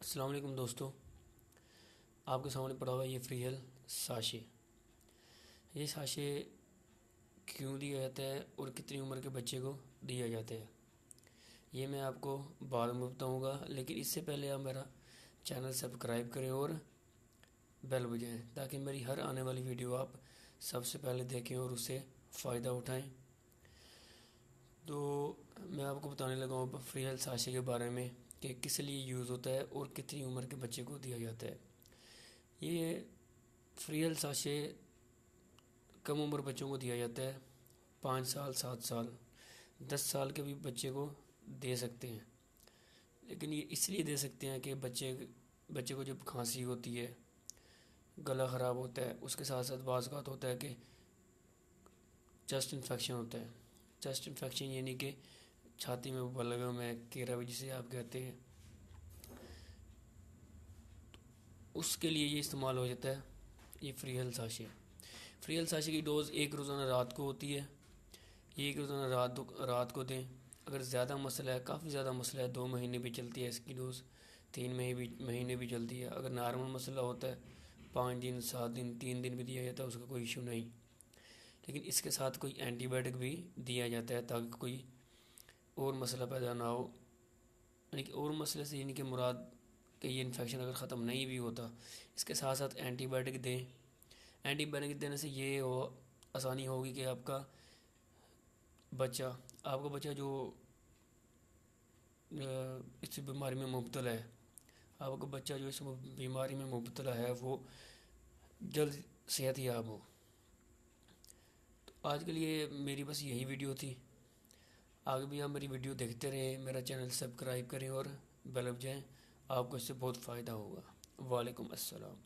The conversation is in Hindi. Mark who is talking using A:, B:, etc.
A: अस्सलाम वालेकुम दोस्तों, आपके सामने पड़ा हुआ ये फ्री हेल साशे। ये साशे क्यों दिया जाता है और कितनी उम्र के बच्चे को दिया जाता है, ये मैं आपको बाद में बताऊंगा। लेकिन इससे पहले आप मेरा चैनल सब्सक्राइब करें और बेल बजाएं ताकि मेरी हर आने वाली वीडियो आप सबसे पहले देखें और उससे फ़ायदा उठाएं। तो मैं आपको बताने लगा हूँ फ्री हेल साशे के बारे में कि किस लिए यूज़ होता है और कितनी उम्र के बच्चे को दिया जाता है। ये फ्री हेल साशे कम उम्र बच्चों को दिया जाता है, 5 साल, 7 साल, 10 साल के भी बच्चे को दे सकते हैं। लेकिन ये इसलिए दे सकते हैं कि बच्चे को जब खांसी होती है, गला ख़राब होता है, उसके साथ साथ बाज़ औक़ात होता है कि चेस्ट इन्फेक्शन होता है। चेस्ट इन्फेक्शन यानी कि छाती में बलगम है, केरा भी जिसे आप कहते हैं, उसके लिए ये इस्तेमाल हो जाता है ये free hello sachet. Free hello sachet की डोज़ एक रोज़ाना रात को होती है। ये एक रोज़ाना रात को दें। अगर ज़्यादा मसला है, काफ़ी ज़्यादा मसला है, 2 महीने भी चलती है इसकी डोज़, 3 महीने भी चलती है। अगर नॉर्मल मसला होता है 5 दिन, 7 दिन, 3 दिन भी दिया जाता है, उसका कोई इशू नहीं। लेकिन इसके साथ कोई एंटीबायोटिक भी दिया जाता है ताकि कोई और मसला पैदा ना हो। यानी कि और मसले से यानी कि मुराद कि ये इन्फेक्शन अगर ख़त्म नहीं भी होता, इसके साथ साथ एंटीबायोटिक दें। एंटीबायोटिक देने से ये हो आसानी होगी कि आपका बच्चा जो इस बीमारी में मुब्तला है, आपका बच्चा जो इस बीमारी में मुब्तला है वो जल्द सेहतयाब हो। तो आज के लिए मेरी बस यही वीडियो थी। आगे भी आप मेरी वीडियो देखते रहें, मेरा चैनल सब्सक्राइब करें और बेल बजाएं, आपको इससे बहुत फ़ायदा होगा। वालेकुम अस्सलाम।